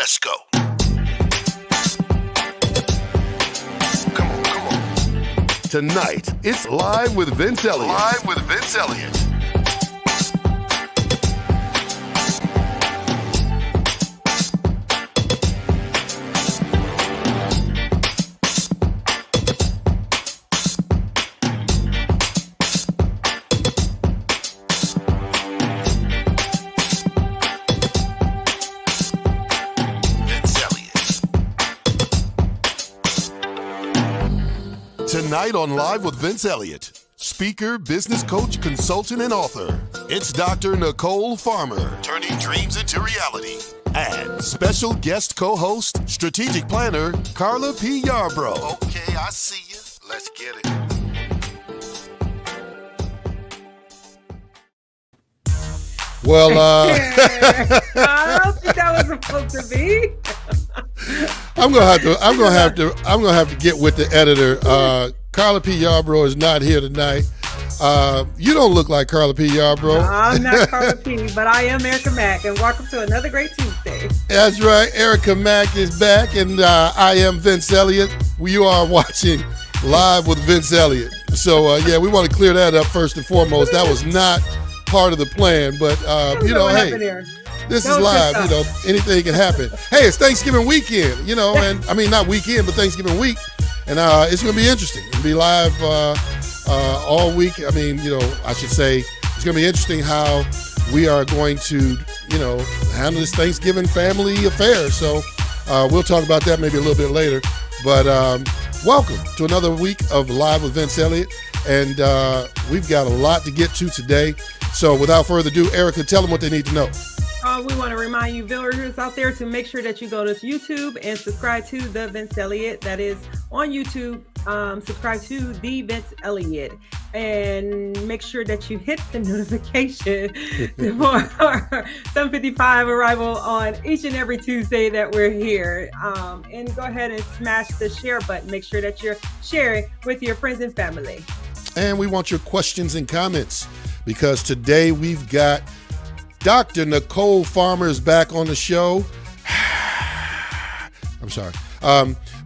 Let's go. Come on. Tonight, it's Live with Vince Eliot. Live with Vince Eliot. Tonight on Live with Vince Eliot, speaker, business coach, consultant, and author, it's Dr. Nicole Farmer, turning dreams into reality. And special guest co-host, strategic planner, Carla P. Yarbrough. Okay, I see you. Let's get it. Well, I don't think that was supposed to be. I'm gonna have to get with the editor. Carla P. Yarbrough is not here tonight. You don't look like Carla P. Yarbrough. I'm not Carla P., but I am Erica Mack, and welcome to another great Tuesday. That's right, Erica Mack is back, and I am Vince Eliot. You are watching Live with Vince Eliot. So yeah, we want to clear that up first and foremost. That was not part of the plan, but hey. This is live, anything can happen. Hey, it's Thanksgiving weekend, and I mean, not weekend, but Thanksgiving week. And it's going to be interesting. It'll be live all week. I mean, I should say it's going to be interesting how we are going to, handle this Thanksgiving family affair. So we'll talk about that maybe a little bit later. But welcome to another week of Live with Vince Eliot. And we've got a lot to get to today. So without further ado, Erica, tell them what they need to know. We want to remind you viewers out there to make sure that you go to YouTube and subscribe to the Vince Eliot. That is on YouTube. Subscribe to the Vince Eliot and make sure that you hit the notification for our 7:55 arrival on each and every Tuesday that we're here. And go ahead and smash the share button. Make sure that you're sharing with your friends and family. And we want your questions and comments because today we've got Dr. Nicole Farmer is back on the show. I'm sorry.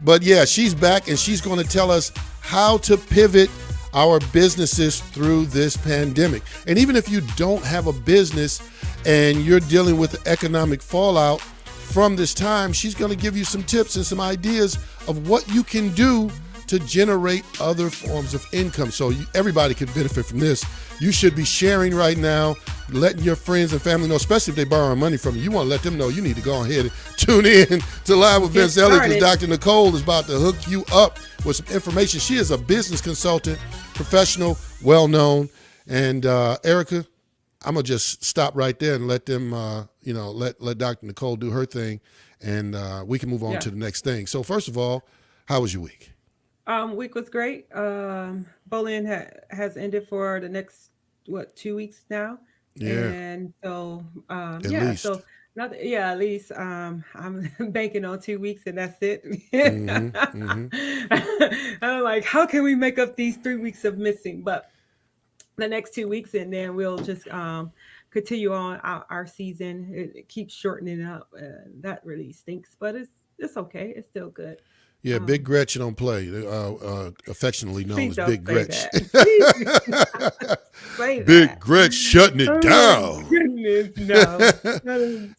But yeah, she's back and she's going to tell us how to pivot our businesses through this pandemic. And even if you don't have a business and you're dealing with the economic fallout from this time, she's going to give you some tips and some ideas of what you can do to generate other forms of income. So everybody can benefit from this. You should be sharing right now, letting your friends and family know, especially if they're borrowing money from you. You want to let them know you need to go ahead and tune in to Live with Vince Eliot because Dr. Nicole is about to hook you up with some information. She is a business consultant, professional, well-known. And Erica, I'm going to just stop right there and let them, let Dr. Nicole do her thing, and we can move on to the next thing. So first of all, how was your week? Week was great. Bowling has ended for the next 2 weeks now. Yeah. And so at least. so at least I'm banking on 2 weeks and that's it. I'm like, how can we make up these 3 weeks of missing? But the next 2 weeks, and then we'll just continue on our season. It keeps shortening up. That really stinks, but it's okay. It's still good. Yeah, Big Gretch don't play, affectionately known as Big Gretch. Big Gretch shutting it down. Goodness, no.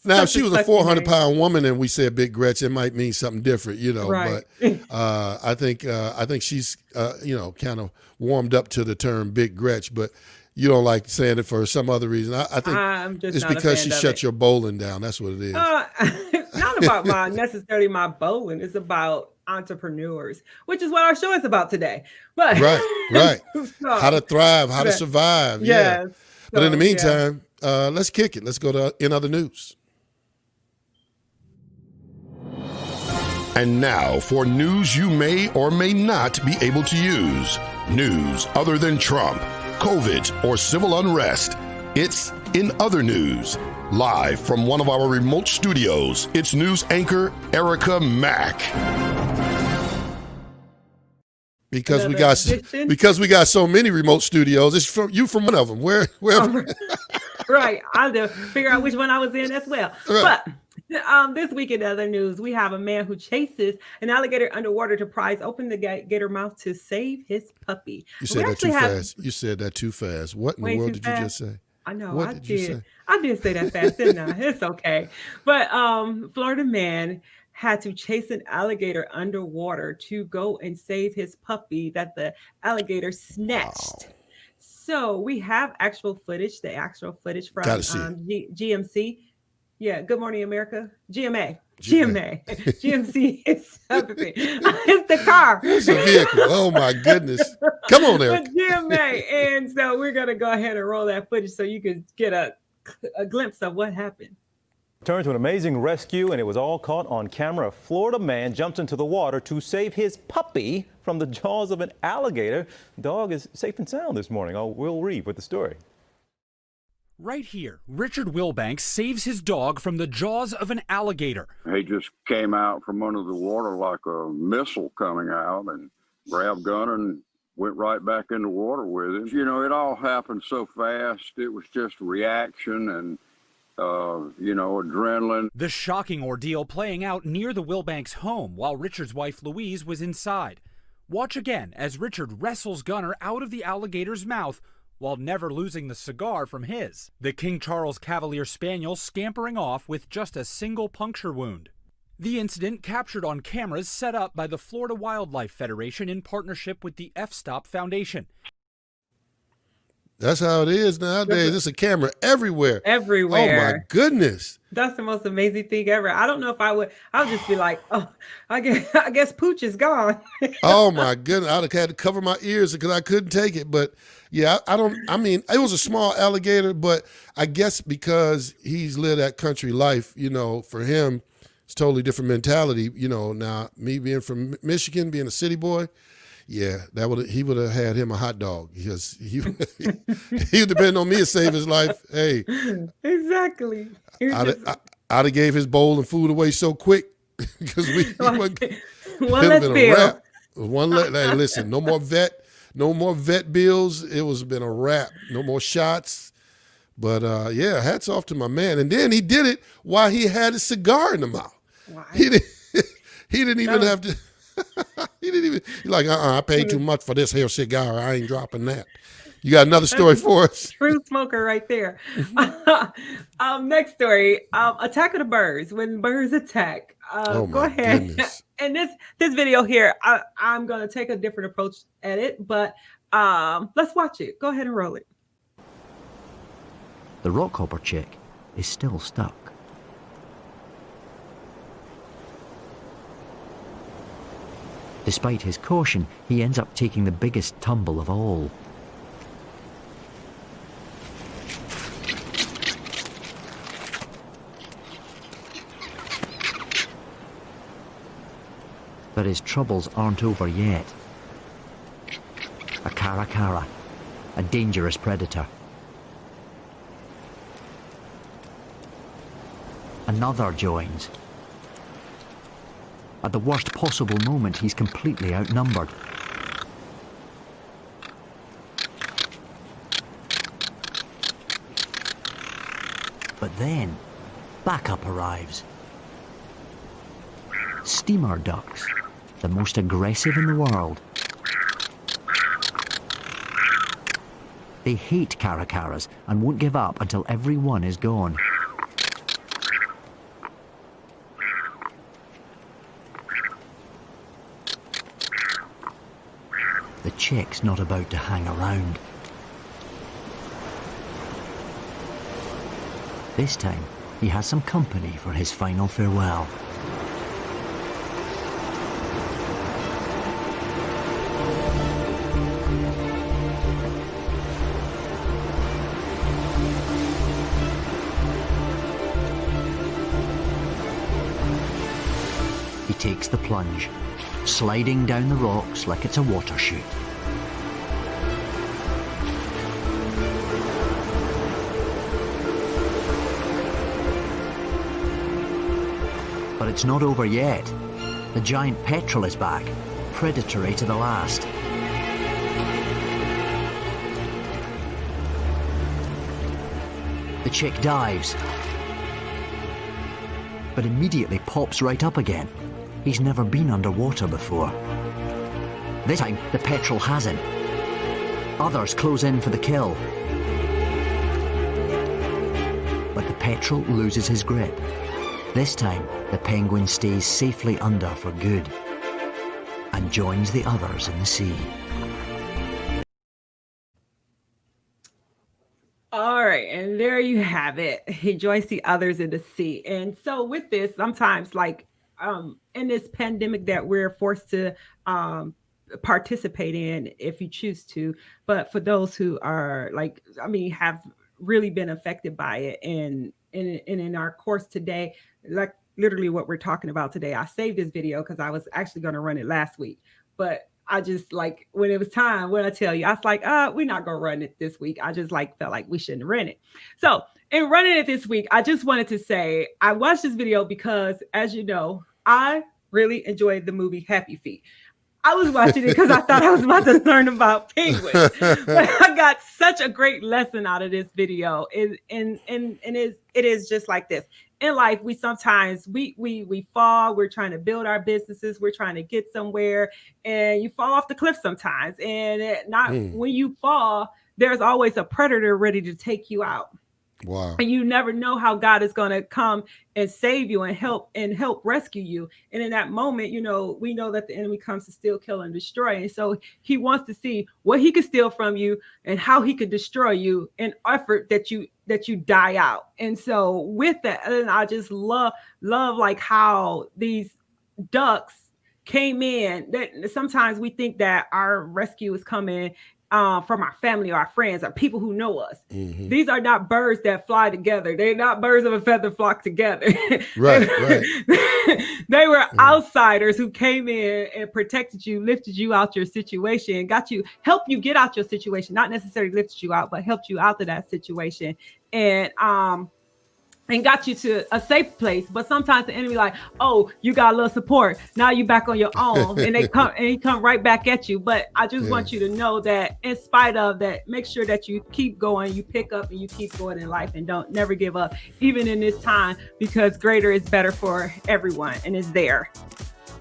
Now, if she was a 400-pound woman and we said Big Gretch, it might mean something different, Right. But I think she's, kind of warmed up to the term Big Gretch, but you don't like saying it for some other reason. I think it's because she shut your bowling down. That's what it is. It's not about necessarily my bowling. It's about entrepreneurs, which is what our show is about today. But right. So, how to thrive, how to survive. Yeah. But in the meantime, let's kick it. Let's go to In Other News. And now for news you may or may not be able to use. News other than Trump, COVID, or civil unrest. It's In Other News. Live from one of our remote studios, it's news anchor Erica Mack. Because we got so many remote studios, it's from one of them. Wherever. Right. I'll have to figure out which one I was in as well. Right. But This week in other news, we have a man who chases an alligator underwater to prise open the gator mouth to save his puppy. You said that too fast. You said that too fast. What in the world did you just say? I know, what I did. You say? I did say that fast, didn't I? It's okay. But Florida man had to chase an alligator underwater to go and save his puppy that the alligator snatched. Wow. So we have the actual footage from Gotta see it. GMC. Yeah, Good Morning America. GMA. GMA. GMC is everything. It's the car. It's a vehicle. Oh my goodness. Come on, Eric. But GMA. And so we're going to go ahead and roll that footage so you can get a glimpse of what happened. Turned to an amazing rescue, and it was all caught on camera. A Florida man jumped into the water to save his puppy from the jaws of an alligator. The dog is safe and sound this morning. Will Reeve with the story. Right here, Richard Wilbanks saves his dog from the jaws of an alligator. He just came out from under the water like a missile coming out and grabbed Gunner and went right back in the water with him. You know, it all happened so fast. It was just reaction and, adrenaline. The shocking ordeal playing out near the Wilbanks home while Richard's wife Louise was inside. Watch again as Richard wrestles Gunner out of the alligator's mouth while never losing the cigar from his. The King Charles Cavalier Spaniel scampering off with just a single puncture wound. The incident captured on cameras set up by the Florida Wildlife Federation in partnership with the F-Stop Foundation. That's how it is nowadays. There's a camera everywhere. Everywhere. Oh my goodness. That's the most amazing thing ever. I don't know if I would just be like, oh, I guess Pooch is gone. Oh my goodness. I'd have had to cover my ears because I couldn't take it. But yeah, it was a small alligator, but I guess because he's lived that country life, for him, it's totally different mentality. Now me being from Michigan, being a city boy, yeah, he would have had him a hot dog because he would depend on me to save his life. Hey, exactly. I'd have gave his bowl and food away so quick because one less bill. Hey, listen, no more vet bills. It was been a wrap. No more shots. But yeah, hats off to my man. And then he did it while he had a cigar in the mouth. Wow. He didn't even have to. He didn't even. He's like, I paid too much for this here cigar. I ain't dropping that. You got another story for us? True smoker right there. Next story: attack of the birds. When birds attack, go ahead. Goodness. And this video here, I'm gonna take a different approach at it, but let's watch it. Go ahead and roll it. The rockhopper chick is still stuck. Despite his caution, he ends up taking the biggest tumble of all. But his troubles aren't over yet. A caracara, a dangerous predator. Another joins. At the worst possible moment, he's completely outnumbered. But then, backup arrives. Steamer ducks, the most aggressive in the world. They hate caracaras and won't give up until every one is gone. The chick's not about to hang around. This time, he has some company for his final farewell. He takes the plunge, sliding down the rocks like it's a water chute. But it's not over yet. The giant petrel is back, predatory to the last. The chick dives. but immediately pops right up again. He's never been underwater before. This time, the petrel has him. Others close in for the kill. But the petrel loses his grip. This time, the penguin stays safely under for good and joins the others in the sea. All right, and there you have it. He joins the others in the sea. And so with this, sometimes like in this pandemic that we're forced to participate in if you choose to, but for those who are like, I mean, have really been affected by it, and in our course today, like literally what we're talking about today, I saved this video because I was actually going to run it last week, but I just like when it was time, when I tell you, I was like, we're not going to run it this week. I just like felt like we shouldn't run it. So in running it this week, I just wanted to say I watched this video because, as you know, I really enjoyed the movie Happy Feet. I was watching it because I thought I was about to learn about penguins, but I got such a great lesson out of this video. And it is just like this. In life, we sometimes we fall. We're trying to build our businesses. We're trying to get somewhere, and you fall off the cliff sometimes. And when you fall, there's always a predator ready to take you out. Wow. And you never know how God is going to come and save you and help rescue you. And in that moment, you know, we know that the enemy comes to steal, kill, and destroy. And so he wants to see what he could steal from you and how he could destroy you in effort that you die out. And so with that, and I just love like how these ducks came in. That sometimes we think that our rescue is coming from our family or our friends or people who know us. Mm-hmm. These are not birds that fly together. They're not birds of a feather flock together. Right. They were outsiders who came in and protected you, lifted you out your situation, helped you get out your situation, not necessarily lifted you out, but helped you out of that situation. And got you to a safe place. But sometimes the enemy like, oh, you got a little support. Now you back on your own. And he come right back at you. But I just want you to know that in spite of that, make sure that you keep going, you pick up and you keep going in life and don't never give up, even in this time, because greater is better for everyone and it's there.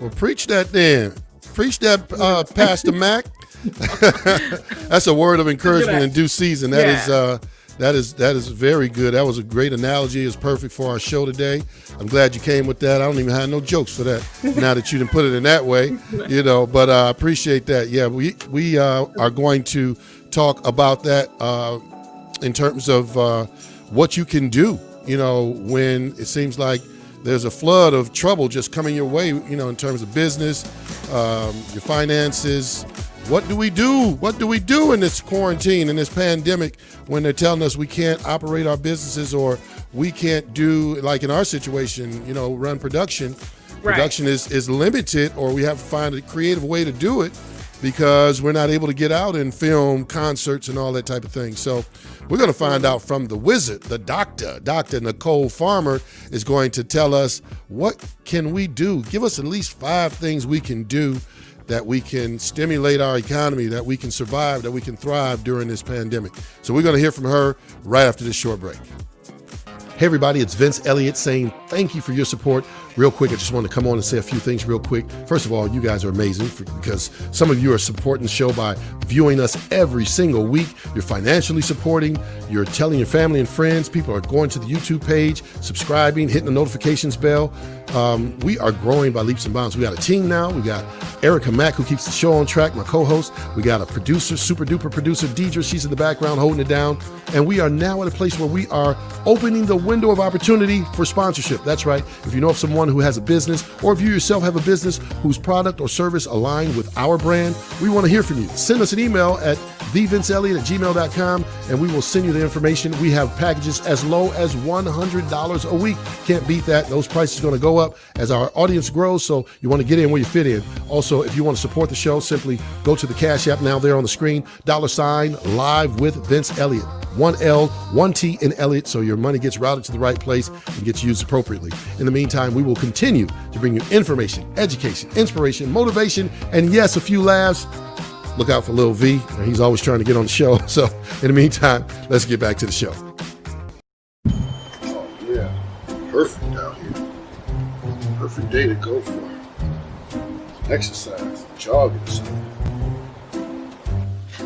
Well, preach that then. Preach that, Pastor Mac. That's a word of encouragement in due season. That is very good. That was a great analogy. It's perfect for our show today. I'm glad you came with that. I don't even have no jokes for that now that you didn't put it in that way, you know, but I appreciate that. Yeah, we are going to talk about that in terms of what you can do, you know, when it seems like there's a flood of trouble just coming your way, you know, in terms of business, your finances. What do we do? What do we do in this quarantine, in this pandemic, when they're telling us we can't operate our businesses or we can't do, like in our situation, you know, run production? Right. Production is limited, or we have to find a creative way to do it because we're not able to get out and film concerts and all that type of thing. So we're going to find out from the wizard, the doctor. Dr. Nicole Farmer is going to tell us, what can we do? Give us at least 5 things we can do that we can stimulate our economy, that we can survive, that we can thrive during this pandemic. So we're going to hear from her right after this short break. Hey everybody, it's Vince Eliot saying thank you for your support. Real quick, I just want to come on and say a few things real quick. First of all, you guys are amazing because some of you are supporting the show by viewing us every single week. You're financially supporting, you're telling your family and friends, people are going to the YouTube page, subscribing, hitting the notifications bell. We are growing by leaps and bounds. We got a team now. We got Erica Mack, who keeps the show on track, my co-host. We got a producer, super duper producer, Deidre. She's in the background holding it down. And we are now at a place where we are opening the window of opportunity for sponsorship. That's right. If you know of someone who has a business, or if you yourself have a business whose product or service align with our brand, we want to hear from you. Send us an email at thevinceeliot@gmail.com and we will send you the information. We have packages as low as $100 a week. Can't beat that. Those prices are going to go up as our audience grows, so you want to get in where you fit in. Also, if you want to support the show, simply go to the Cash App now there on the screen, $live with Vince Eliot. 1 L, 1 T in Elliott, so your money gets routed to the right place and gets used appropriately. In the meantime, we will continue to bring you information, education, inspiration, motivation, and yes, a few laughs. Look out for Lil V. He's always trying to get on the show. So in the meantime, let's get back to the show. Oh yeah, perfect out here. Perfect day to go for exercise, jogging or something.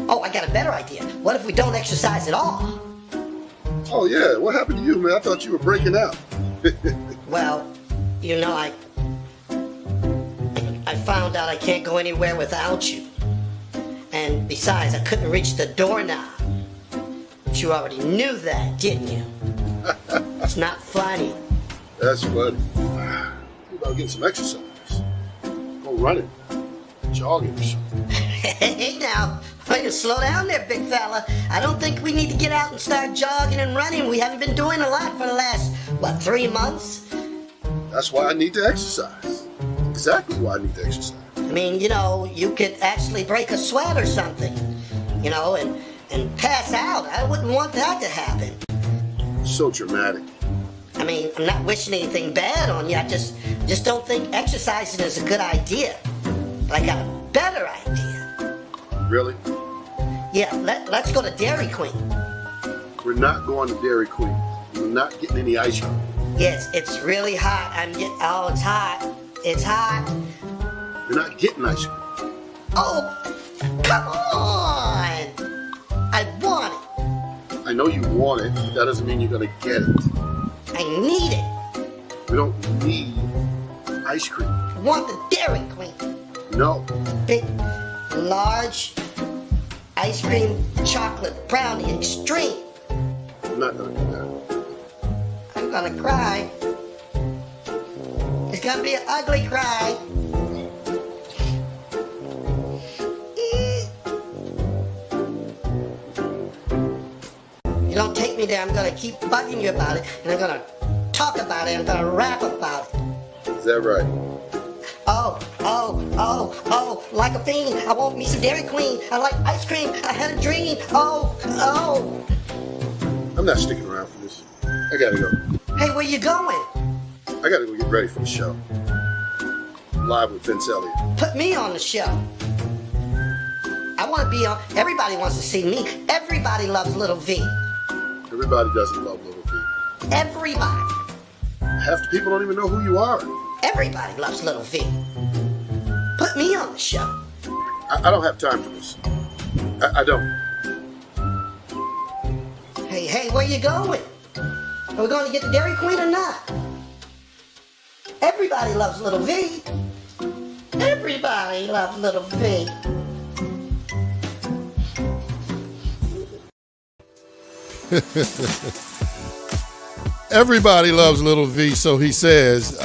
Oh, I got a better idea. What if we don't exercise at all? Oh yeah, what happened to you, man? I thought you were breaking out. Well, you know, I found out I can't go anywhere without you. And besides, I couldn't reach the doorknob. But you already knew that, didn't you? It's not funny. That's funny. Think about getting some exercise. Go running, jogging or something. Hey now, wait to slow down there, big fella. I don't think we need to get out and start jogging and running. We haven't been doing a lot for the last, 3 months? That's why I need to exercise. Exactly why I need to exercise. I mean, you know, you could actually break a sweat or something, you know, and pass out. I wouldn't want that to happen. So dramatic. I mean, I'm not wishing anything bad on you. I just don't think exercising is a good idea. But I got a better idea. Really? Yeah, let's go to Dairy Queen. We're not going to Dairy Queen. We're not getting any ice cream. Yes, it's really hot. Oh, it's hot. It's hot. We're not getting ice cream. Oh, come on. I want it. I know you want it, but that doesn't mean you're going to get it. I need it. We don't need ice cream. I want the Dairy Queen. No. Big, large, ice cream chocolate brownie extreme. I'm not going to do that. I'm gonna cry. It's gonna be an ugly cry. You don't take me there, I'm gonna keep bugging you about it, and I'm gonna talk about it, I'm gonna rap about it. Is that right? Oh, like a fiend, I want me some Dairy Queen. I like ice cream, I had a dream. Oh. I'm not sticking around for this. I gotta go. Hey, where you going? I gotta go get ready for the show. Live with Vince Eliot. Put me on the show. I want to be on. Everybody wants to see me. Everybody loves Little V. Everybody doesn't love Little V. Everybody. Half the people don't even know who you are. Everybody loves Little V. Put me on the show. I don't have time for this. I don't. Hey, where you going? Are we going to get the Dairy Queen or not? Everybody loves Little V. Everybody loves Little V. Everybody loves Little V, so he says.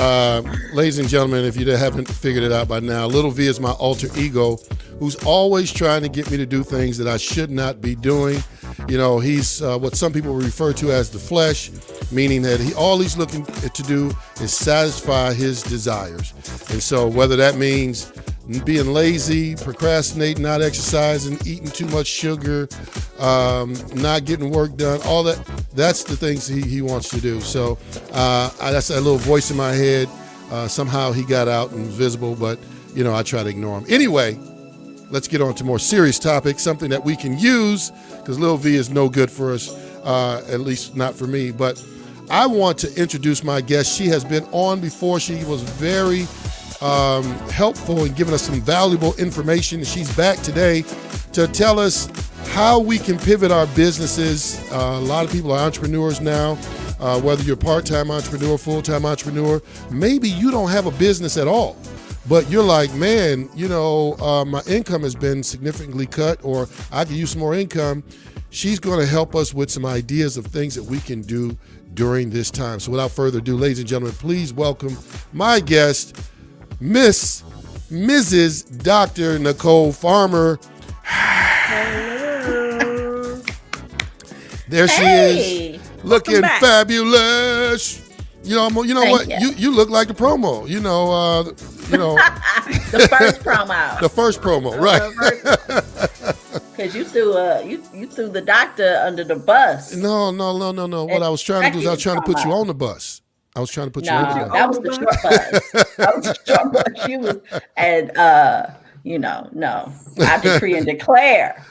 Ladies and gentlemen, if you haven't figured it out by now, Little V is my alter ego who's always trying to get me to do things that I should not be doing. You know, he's what some people refer to as the flesh, meaning that all he's looking to do is satisfy his desires. And so whether that means being lazy, procrastinating, not exercising, eating too much sugar, not getting work done, all that's the things he wants to do. So that's a little voice in my head. Somehow he got out and was visible, but, you know, I try to ignore him. Anyway, let's get on to more serious topics, something that we can use, because Lil V is no good for us, at least not for me. But I want to introduce my guest. She has been on before. She was very helpful in giving us some valuable information. She's back today to tell us how we can pivot our businesses. A lot of people are entrepreneurs now, whether you're a part-time entrepreneur, full-time entrepreneur. Maybe you don't have a business at all, but you're like, man, you know, my income has been significantly cut, or I could use some more income. She's going to help us with some ideas of things that we can do during this time. So without further ado, ladies and gentlemen, please welcome my guest, Mrs. Dr. Nicole Farmer. Hello. There she is, looking fabulous. You know what? You look like the promo. The first promo. The first promo, right? Because you threw the doctor under the bus. No. What I was trying to do is I was trying to put you on the bus. I was trying to put you on the bus. That was the short bus. That was the short bus. She was, and no. I decree and declare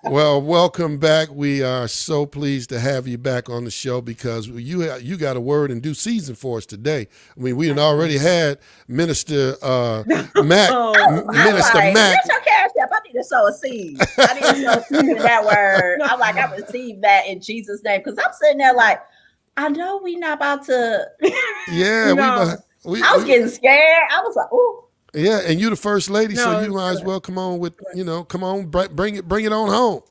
Well, welcome back. We are so pleased to have you back on the show because you got a word in due season for us today. I mean, we had already had Minister Mac. Oh, Minister like, Mac. here's your cash app. I need to sow a seed. I need to sow a seed in that word. I'm like, I received that in Jesus' name. Because I'm sitting there like, I know we not about to. Yeah, No. I was getting scared. I was like, ooh. Yeah, and you the first lady, No, so you it's might as good. well come on with, come on, bring it on home.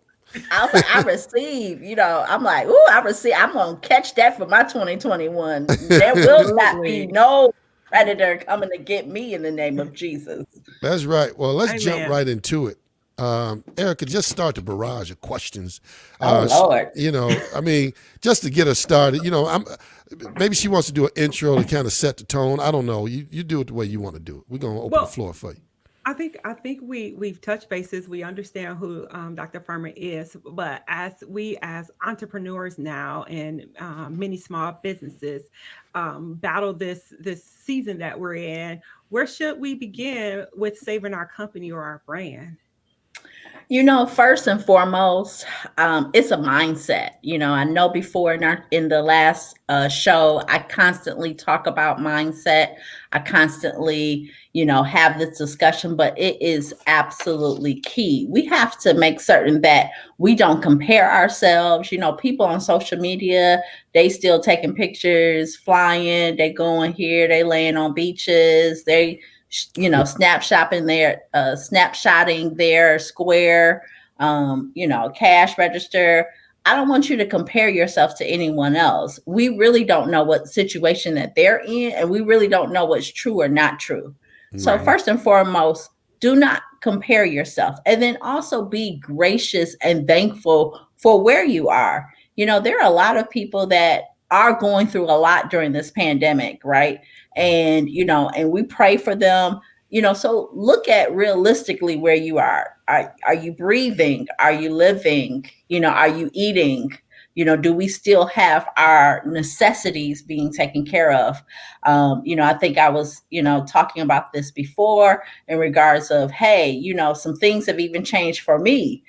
I was like, I receive, I'm like, ooh, I receive. I'm going to catch that for my 2021. There will not be no predator coming to get me in the name of Jesus. That's right. Well, let's jump Amen. right into it. Erica, just start the barrage of questions. Oh, Lord. I mean, just to get us started, maybe she wants to do an intro to kind of set the tone. I don't know. You do it the way you want to do it. We're going to open the floor for you. I think we've touched bases. We understand who Dr. Farmer is, but as entrepreneurs now and many small businesses battle this season that we're in, where should we begin with saving our company or our brand? First and foremost, it's a mindset. I know before in the last show, I constantly talk about mindset. I constantly, have this discussion, but it is absolutely key. We have to make certain that we don't compare ourselves. People on social media, they still taking pictures, flying, they going here, they laying on beaches, they snapshotting their Square, cash register. I don't want you to compare yourself to anyone else. We really don't know what situation that they're in, and we really don't know what's true or not true. Right. So first and foremost, do not compare yourself, and then also be gracious and thankful for where you are. There are a lot of people that are going through a lot during this pandemic, right? And, and we pray for them, so look at realistically where you are. Are you breathing? Are you living? Are you eating? Do we still have our necessities being taken care of? I think I was, talking about this before in regards of, hey, some things have even changed for me.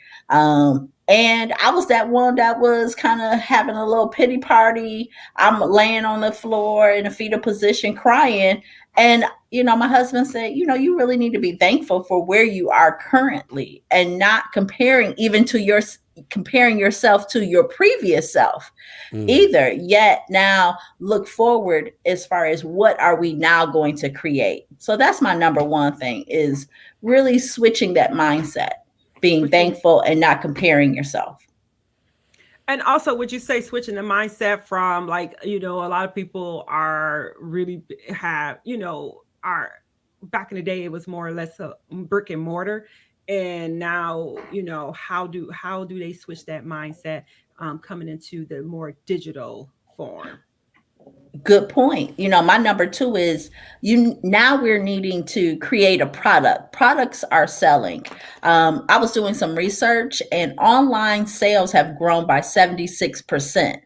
And I was that one that was kind of having a little pity party. I'm laying on the floor in a fetal position crying. And, my husband said, you really need to be thankful for where you are currently and not comparing yourself to your previous self either. Yet now look forward as far as what are we now going to create? So that's my number one thing, is really switching that mindset, being thankful and not comparing yourself. And also, would you say switching the mindset from a lot of people are really are back in the day, it was more or less a brick and mortar. And now, how do they switch that mindset coming into the more digital form? Good point. My number two is now we're needing to create a product. Products are selling. I was doing some research and online sales have grown by 76%.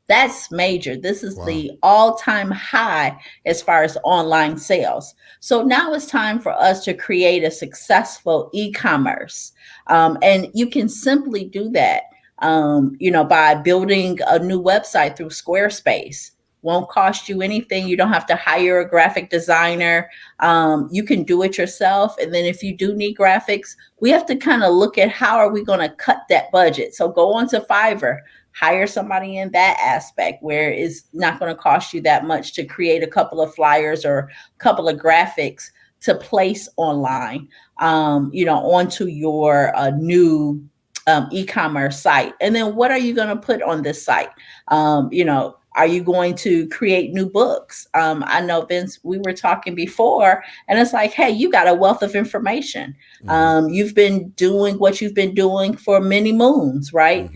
That's major. This is the all-time high as far as online sales. So now it's time for us to create a successful e-commerce. And you can simply do that, by building a new website through Squarespace. Won't cost you anything. You don't have to hire a graphic designer. You can do it yourself. And then if you do need graphics, we have to kind of look at how are we going to cut that budget. So go on to Fiverr, hire somebody in that aspect where it's not going to cost you that much to create a couple of flyers or a couple of graphics to place online, onto your new e-commerce site. And then what are you going to put on this site? Are you going to create new books? I know, Vince, we were talking before, and it's like, hey, you got a wealth of information. You've been doing what you've been doing for many moons, right?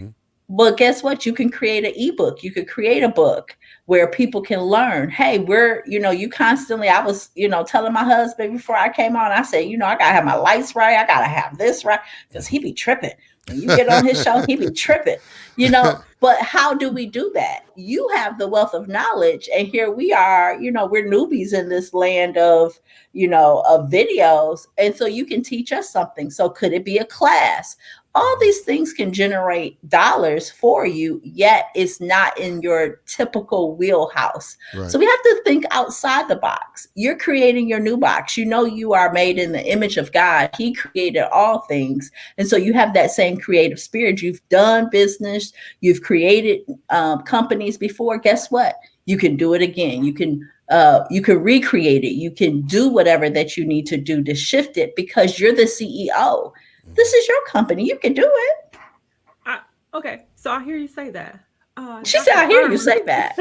Well, guess what? You can create an ebook. You could create a book where people can learn. Hey, you constantly, I was, telling my husband before I came on, I said, I got to have my lights right. I got to have this right, because he be tripping. When you get on his show, he be tripping, but how do we do that? You have the wealth of knowledge, and here we are, we're newbies in this land of videos. And so you can teach us something. So could it be a class? All these things can generate dollars for you, yet it's not in your typical wheelhouse. Right. So we have to think outside the box. You're creating your new box. You know, you are made in the image of God. He created all things. And so you have that same creative spirit. You've done business, you've created companies before. Guess what? You can do it again. You can recreate it. You can do whatever that you need to do to shift it because you're the CEO. This is your company. You can do it. Okay, so I hear you say that. She said, I hear you say that.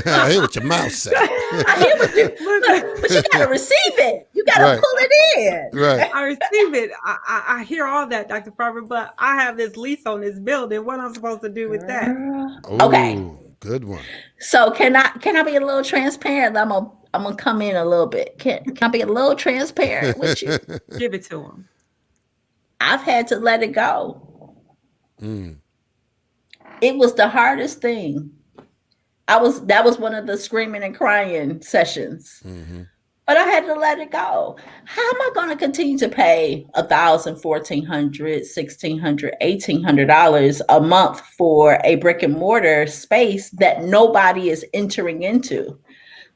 I hear what your mouth said. I hear what you, look, but you got to receive it. You got to Right. pull it in. Right. I receive it. I hear all that, Dr. Farmer, but I have this lease on this building. What am I supposed to do with that? Ooh, Okay. good one. So can I be a little transparent? I'm gonna come in a little bit. Can I be a little transparent with you? Give it to him. I've had to let it go. Mm. It was the hardest thing. That was one of the screaming and crying sessions. Mm-hmm. But I had to let it go. How am I going to continue to pay $1,000, $1,400, $1,600, $1,800 a month for a brick and mortar space that nobody is entering into?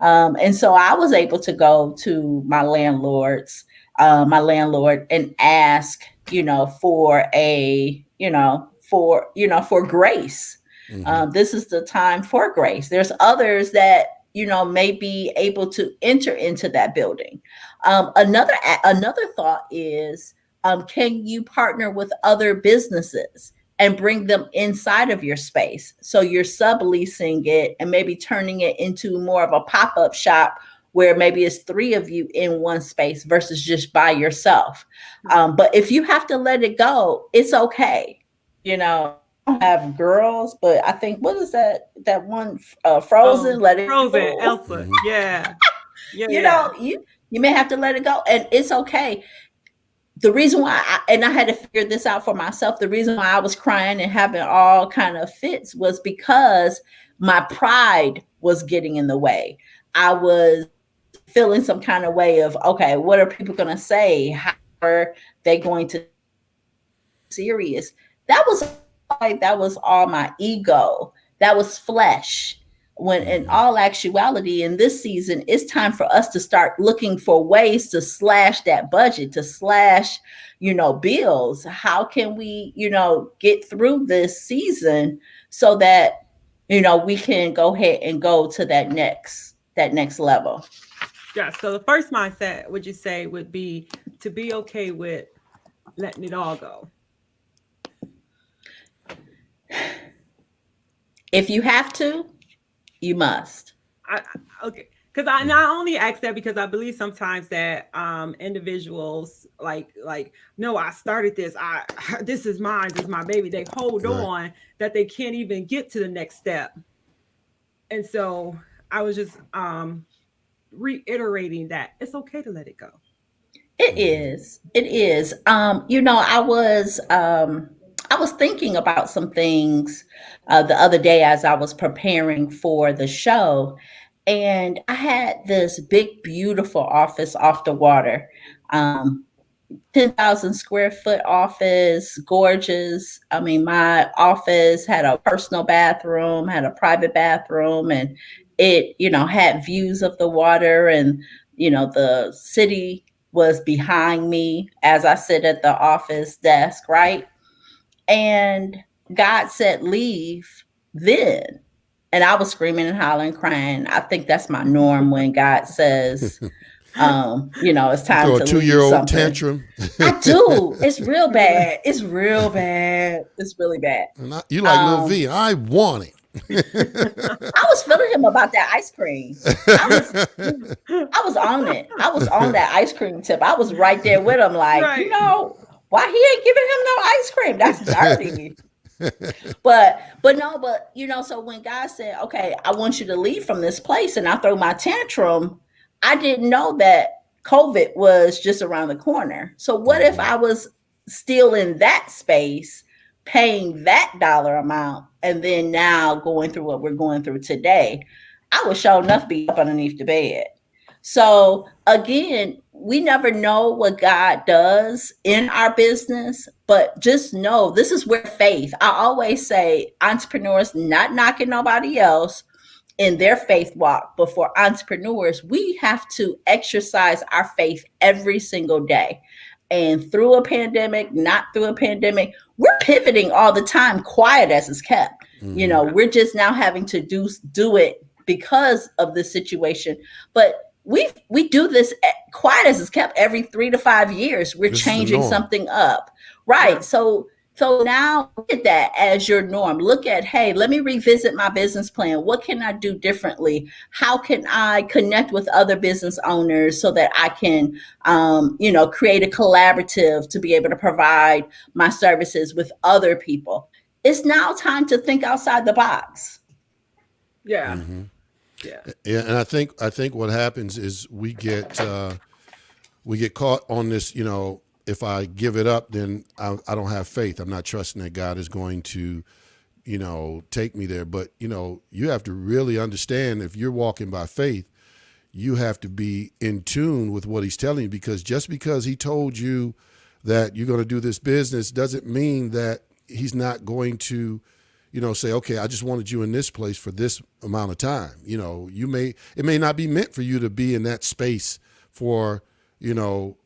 And so I was able to go to my landlord, and ask, for for grace. Mm-hmm. This is the time for grace. There's others that may be able to enter into that building. Another thought is, can you partner with other businesses and bring them inside of your space? So you're subleasing it and maybe turning it into more of a pop-up shop where maybe it's 3 of you in one space versus just by yourself. But if you have to let it go, it's okay. I don't have girls, but I think, what is that one, Frozen? Let it Frozen, go. Elsa. Mhm. Yeah. You may have to let it go, and it's okay. The reason why I had to figure this out for myself, the reason why I was crying and having all kind of fits was because my pride was getting in the way. I was feeling some kind of way of, okay, what are people going to say? How are they going to serious? That was all my ego. That was flesh. When in all actuality, in this season, it's time for us to start looking for ways to slash that budget, to slash, bills. How can we, get through this season so that, we can go ahead and go to that next level? Yeah. So the first mindset, would you say, would be to be okay with letting it all go? If you have to, you must. Okay. Because I not only ask that because I believe sometimes that individuals like, no, I started this. This is mine. This is my baby. They hold on that they can't even get to the next step. And so I was just reiterating that it's okay to let it go. It is. It is. I was thinking about some things the other day as I was preparing for the show, and I had this big, beautiful office off the water, 10,000 square foot office, gorgeous. I mean, my office had a personal bathroom, had a private bathroom, and it, had views of the water, and, the city was behind me as I sit at the office desk, right? And God said, leave then. And I was screaming and hollering, crying. I think that's my norm when God says, it's time Throw to a 2-year-old two-year-old tantrum. I do. It's real bad. It's real bad. It's really bad. And you like Lil V. I want it. I was feeling him about that ice cream. I was on it. I was on that ice cream tip. I was right there with him, like, why he ain't giving him no ice cream? That's dirty. but so when God said, okay, I want you to leave from this place, and I throw my tantrum, I didn't know that COVID was just around the corner. So what if I was still in that space, paying that dollar amount, and then now going through what we're going through today? I would sure enough be up underneath the bed. So again, we never know what God does in our business, but just know this is where faith. I always say entrepreneurs, not knocking nobody else in their faith walk, but for entrepreneurs, we have to exercise our faith every single day. And through a pandemic, not through a pandemic, we're pivoting all the time, quiet as it's kept. We're just now having to do it because of the situation. But we do this quiet as it's kept every 3 to 5 years. We're changing something up. Right. Yeah. So now look at that as your norm. Look at, hey, let me revisit my business plan. What can I do differently? How can I connect with other business owners so that I can, create a collaborative to be able to provide my services with other people? It's now time to think outside the box. Yeah. Mm-hmm. Yeah. And I think what happens is we get caught on this, if I give it up, then I don't have faith. I'm not trusting that God is going to, take me there. But, you have to really understand, if you're walking by faith, you have to be in tune with what he's telling you, because just because he told you that you're going to do this business doesn't mean that he's not going to, say, okay, I just wanted you in this place for this amount of time. It may not be meant for you to be in that space for the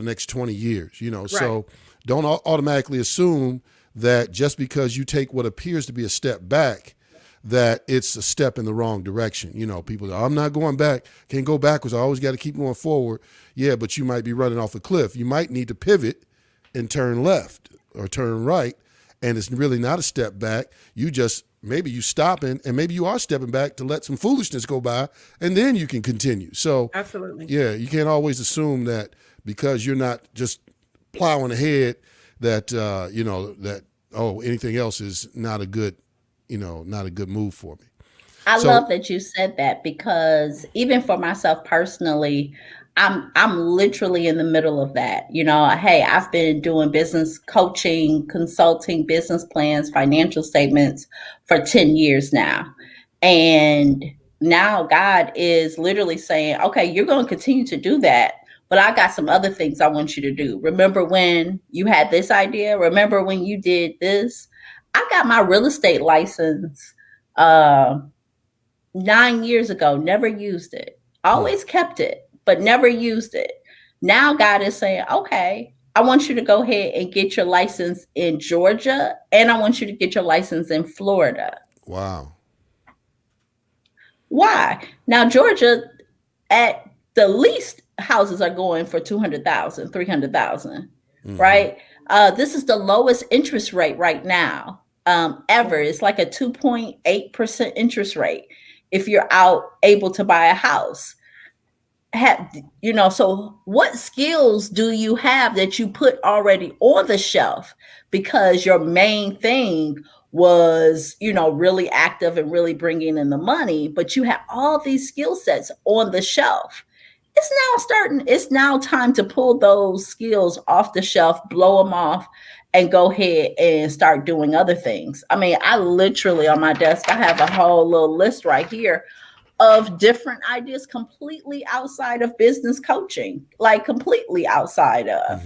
next 20 years, Right. So don't automatically assume that just because you take what appears to be a step back, that it's a step in the wrong direction. People say, I'm not going back, can't go backwards, I always got to keep going forward. Yeah, but you might be running off a cliff. You might need to pivot and turn left or turn right, and it's really not a step back. Maybe you stopping, and maybe you are stepping back to let some foolishness go by, and then you can continue. So absolutely, yeah, you can't always assume that because you're not just plowing ahead that anything else is not a good move for me. I love that you said that, because even for myself personally, I'm literally in the middle of that. Hey, I've been doing business coaching, consulting, business plans, financial statements for 10 years now. And now God is literally saying, okay, you're going to continue to do that, but I got some other things I want you to do. Remember when you had this idea? Remember when you did this? I got my real estate license 9 years ago, never used it. Always kept it, but never used it. Now God is saying, okay, I want you to go ahead and get your license in Georgia, and I want you to get your license in Florida. Wow. Why? Now, Georgia, at the least, houses are going for $200,000, $300,000, right? This is the lowest interest rate right now ever. It's like a 2.8% interest rate if you're able to buy a house. So what skills do you have that you put already on the shelf because your main thing was, really active and really bringing in the money, but you have all these skill sets on the shelf? It's now time to pull those skills off the shelf, blow them off, and go ahead and start doing other things. I mean, I literally on my desk, I have a whole little list right here of different ideas completely outside of business coaching, like completely outside of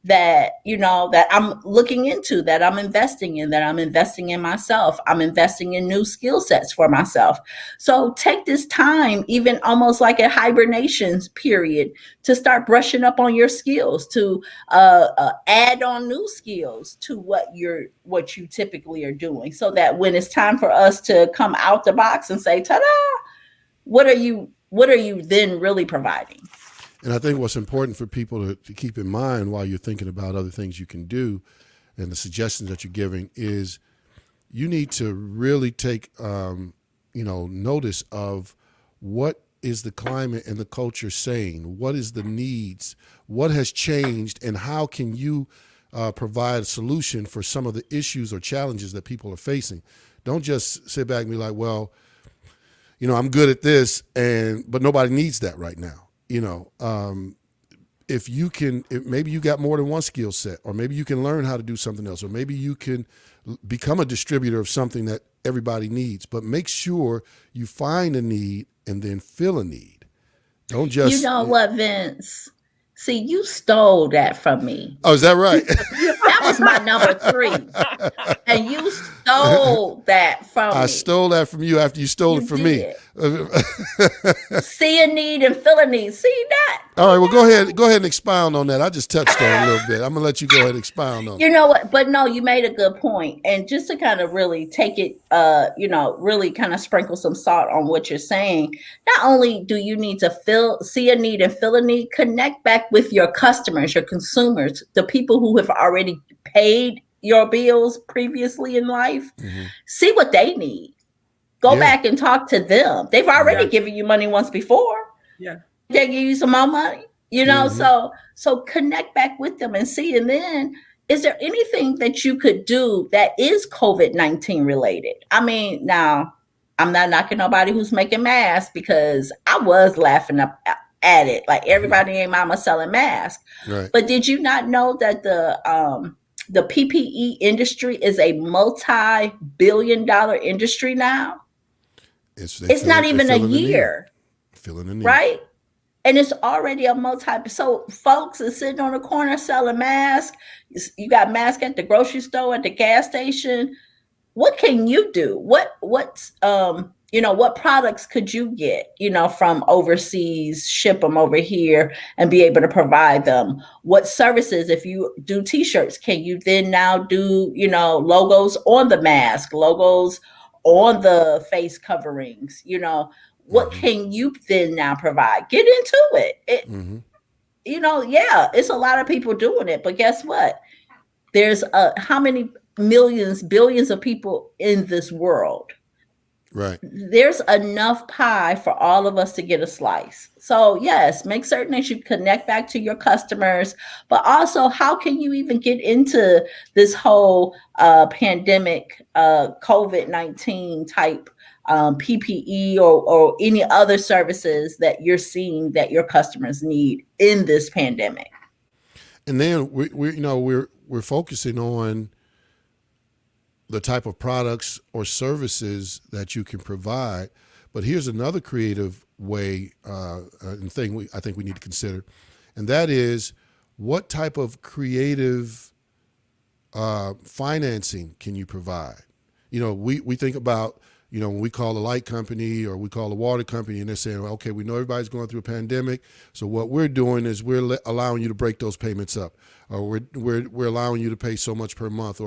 that, that I'm looking into, that I'm investing in myself. I'm investing in new skill sets for myself. So take this time, even almost like a hibernation period, to start brushing up on your skills, to add on new skills to what you typically are doing, so that when it's time for us to come out the box and say, ta-da, what are you then really providing? And I think what's important for people to keep in mind while you're thinking about other things you can do and the suggestions that you're giving is you need to really take, notice of what is the climate and the culture saying, what is the needs, what has changed, and how can you provide a solution for some of the issues or challenges that people are facing. Don't just sit back and be like, well, I'm good at this, but nobody needs that right now. If maybe you got more than one skill set, or maybe you can learn how to do something else, or maybe you can become a distributor of something that everybody needs, but make sure you find a need and then fill a need. Don't just. You know what, Vince? See, you stole that from me. Oh, is that right? That was my number 3. And you stole that from I me. stole that from you after you stole it from me. See a need and fill a need. See that? All right, well, go ahead and expound on that. I just touched on it a little bit. I'm gonna let you go ahead and expound on it. You know what? But no, you made a good point. And just to kind of really take it, really kind of sprinkle some salt on what you're saying. Not only do you need to see a need and fill a need, connect back with your customers, your consumers, the people who have already paid your bills previously in life. Mm-hmm. See what they need. Go back and talk to them. They've already given you money once before. Yeah. They give you some more money, so connect back with them and see. And then, is there anything that you could do that is COVID-19 related? I mean, now I'm not knocking nobody who's making masks, because I was laughing up at it. Like, everybody ain't mama selling masks. Right. But did you not know that the PPE industry is a multi-billion-dollar industry now? It's not even a year. Filling the need. Right? And it's already a so folks are sitting on the corner selling masks. You got masks at the grocery store, at the gas station. What can you do? What products could you get, from overseas, ship them over here and be able to provide them? What services, if you do t-shirts, can you then now do, logos on the mask, logos on the face coverings, what can you then now provide? Get into it. It's a lot of people doing it, but guess what? There's how many millions, billions of people in this world? Right. There's enough pie for all of us to get a slice. So yes, make certain that you connect back to your customers, but also, how can you even get into this whole pandemic, COVID-19 type PPE or any other services that you're seeing that your customers need in this pandemic? And then we're focusing on the type of products or services that you can provide. But here's another creative way and thing I think we need to consider, and that is, what type of creative financing can you provide? We think about, when we call a light company or we call a water company, and they're saying, well, okay, we know everybody's going through a pandemic, so what we're doing is we're allowing you to break those payments up, or we're allowing you to pay so much per month,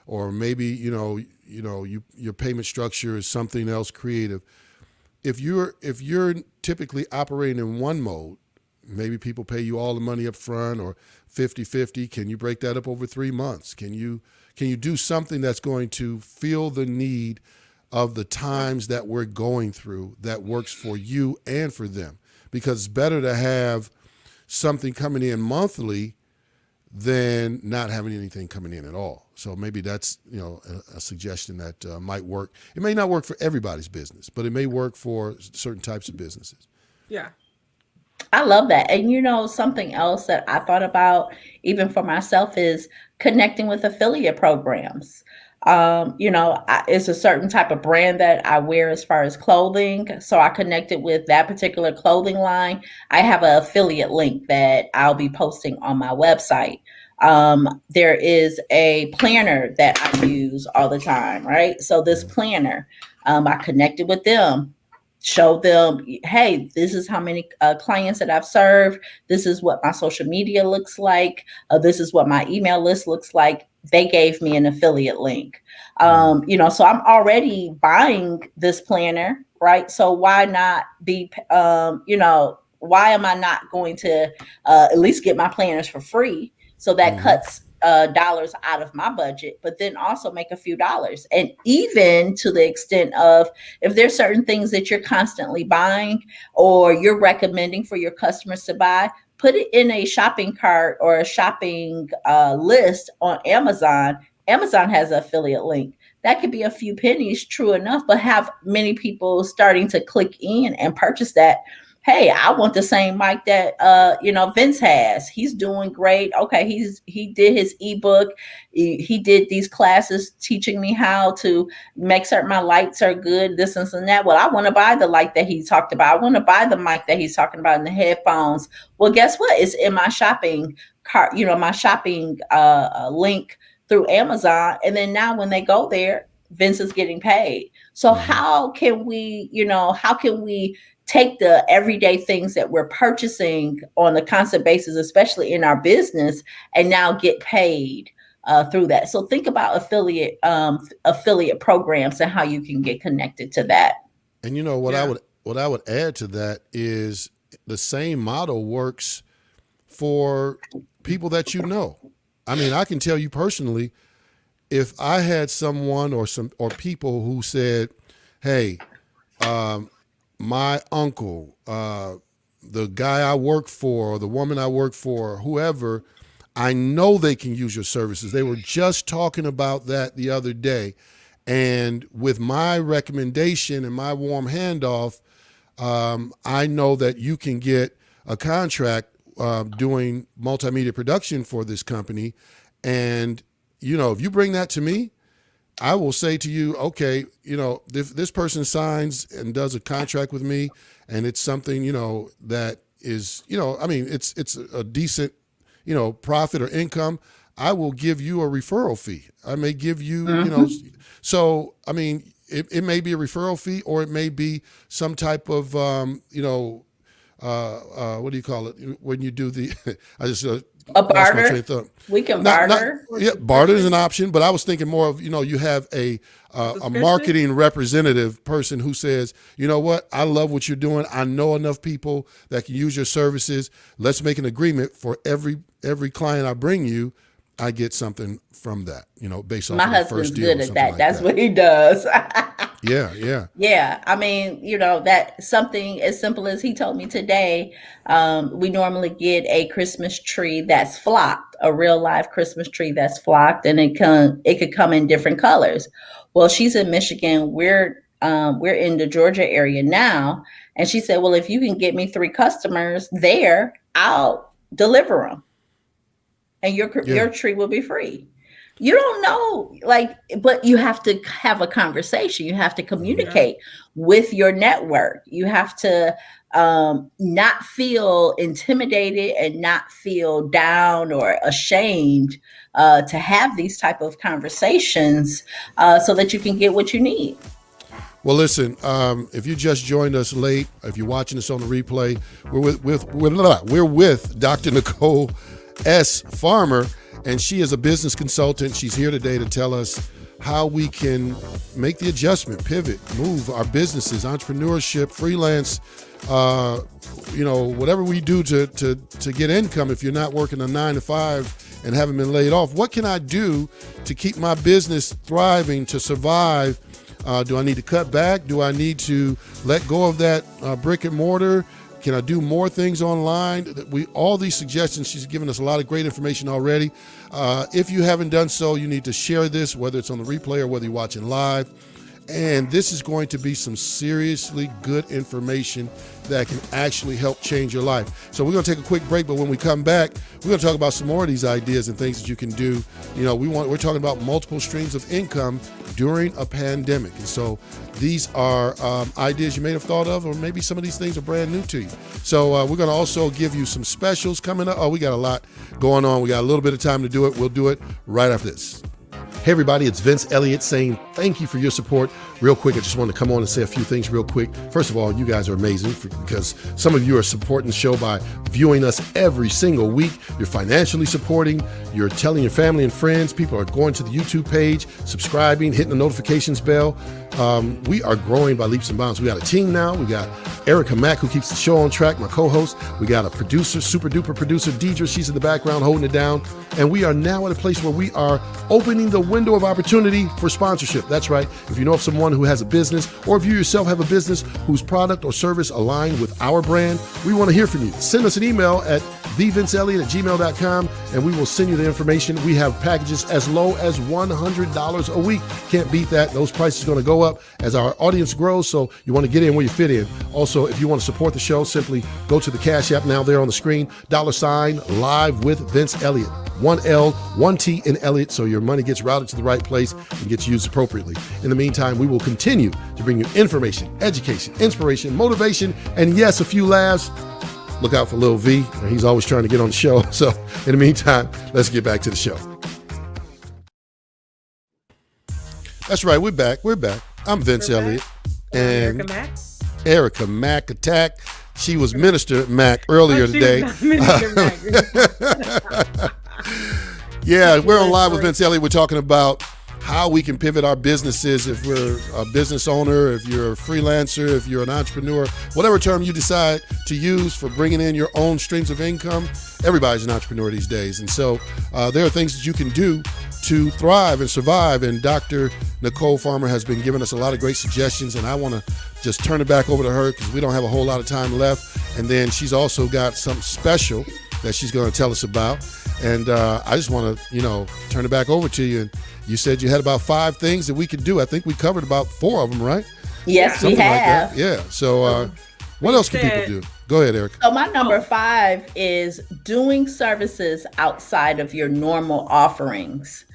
or maybe your payment structure is something else creative. If you're typically operating in one mode, maybe people pay you all the money up front or 50-50. Can you break that up over 3 months? Can you do something that's going to fill the need of the times that we're going through that works for you and for them? Because it's better to have something coming in monthly than not having anything coming in at all. So maybe that's a suggestion that might work. It may not work for everybody's business, but it may work for certain types of businesses. Yeah. I love that. And something else that I thought about even for myself is connecting with affiliate programs. It's a certain type of brand that I wear as far as clothing. So I connected with that particular clothing line. I have an affiliate link that I'll be posting on my website. There is a planner that I use all the time, right? So this planner, I connected with them, showed them, hey, this is how many clients that I've served. This is what my social media looks like. This is what my email list looks like. They gave me an affiliate link. So I'm already buying this planner, right? So why not be, why am I not going to at least get my planners for free? So that cuts dollars out of my budget, but then also make a few dollars. And even to the extent of, if there's certain things that you're constantly buying or you're recommending for your customers to buy, put it in a shopping cart or a shopping list on Amazon. Amazon has an affiliate link. That could be a few pennies, true enough, but have many people starting to click in and purchase that. hey, I want the same mic that Vince has. He's doing great. Okay, he did his ebook. He did these classes teaching me how to make certain my lights are good, this and that. Well, I want to buy the light that he talked about. I want to buy the mic that he's talking about in the headphones. Well, guess what? It's in my shopping cart, my shopping link through Amazon. And then now when they go there, Vince is getting paid. So how can we take the everyday things that we're purchasing on a constant basis, especially in our business, and now get paid through that? So think about affiliate programs and how you can get connected to that. And what I would add to that is the same model works for people that I mean, I can tell you personally, if I had someone or people who said, "Hey, my uncle, the guy I work for, or the woman I work for, whoever, I know they can use your services." They were just talking about that the other day. And with my recommendation and my warm handoff, I know that you can get a contract doing multimedia production for this company. And, if you bring that to me, I will say to you, okay, if this person signs and does a contract with me and it's something, that is, I mean, it's a decent, profit or income, I will give you a referral fee. I may give you, so, I mean, it may be a referral fee, or it may be some type of, what do you call it? When you do the, I just, a barter. We can barter. Barter is an option, but I was thinking more of, you have a marketing representative person who says, you know what, I love what you're doing. I know enough people that can use your services. Let's make an agreement for every client I bring you, I get something from that, based on my husband's good at that. That's what he does. Yeah. I mean, that something as simple as he told me today, we normally get a Christmas tree that's flocked, a real live Christmas tree that's flocked, and it could come in different colors. Well, she's in Michigan. We're in the Georgia area now. And she said, well, if you can get me 3 customers there, I'll deliver them. And your tree will be free. You don't know, but you have to have a conversation. You have to communicate with your network. You have to not feel intimidated and not feel down or ashamed to have these type of conversations so that you can get what you need. Well, listen, if you just joined us late, if you're watching us on the replay, we're with Dr. Nicole S. Farmer, and she is a business consultant. She's here today to tell us how we can make the adjustment, pivot, move our businesses, entrepreneurship, freelance, whatever we do to get income. If you're not working a 9 to 5 and haven't been laid off, what can I do to keep my business thriving, to survive? Do I need to cut back? Do I need to let go of that brick and mortar? Can I do more things online? All these suggestions, she's given us a lot of great information already. If you haven't done so, you need to share this, whether it's on the replay or whether you're watching live. And this is going to be some seriously good information that can actually help change your life. So we're going to take a quick break, but when we come back, we're going to talk about some more of these ideas and things that you can do. We're talking about multiple streams of income during a pandemic. And so these are ideas you may have thought of, or maybe some of these things are brand new to you. So we're going to also give you some specials coming up. Oh, we got a lot going on. We got a little bit of time to do it. We'll do it right after this. Hey everybody, it's Vince Eliot saying thank you for your support. Real quick, I just want to come on and say a few things real quick. First of all, you guys are amazing because some of you are supporting the show by viewing us every single week. You're financially supporting, you're telling your family and friends, people are going to the YouTube page, subscribing, hitting the notifications bell. We are growing by leaps and bounds. We got a team now. We got Erica Mack, who keeps the show on track, my co-host. We got a producer, super duper producer, Deidre. She's in the background holding it down. And we are now at a place where we are opening the window of opportunity for sponsorship. That's right. If you know of someone who has a business, or if you yourself have a business whose product or service align with our brand, we want to hear from you. Send us an email at thevinceeliot@gmail.com and we will send you the information. We have packages as low as $100 a week. Can't beat that. Those prices are going to go up as our audience grows, so you want to get in where you fit in. Also, Also, if you want to support the show, simply go to the Cash App now there on the screen, $ live with Vince Eliot. 1 L, 1 T in Elliott, so your money gets routed to the right place and gets used appropriately. In the meantime, we will continue to bring you information, education, inspiration, motivation, and yes, a few laughs. Look out for Lil V. He's always trying to get on the show. So in the meantime, let's get back to the show. That's right, we're back. I'm Vince Eliot. And Erica Mack. Erica Mack attack. She was Minister Mack earlier today. Minister Mack. Yeah, we're on Live with Vince Eliot. We're talking about how we can pivot our businesses if we're a business owner, if you're a freelancer, if you're an entrepreneur, whatever term you decide to use for bringing in your own streams of income. Everybody's an entrepreneur these days. And so there are things that you can do to thrive and survive. And Dr. Nicole Farmer has been giving us a lot of great suggestions. And I want to just turn it back over to her because we don't have a whole lot of time left. And then she's also got something special that she's going to tell us about. And I just want to, turn it back over to you. And you said you had about 5 things that we could do. I think we covered about 4 of them, right? Yes, Something we have. like that. Yeah. So what else can people do? Go ahead, Erica. So my number 5 is doing services outside of your normal offerings.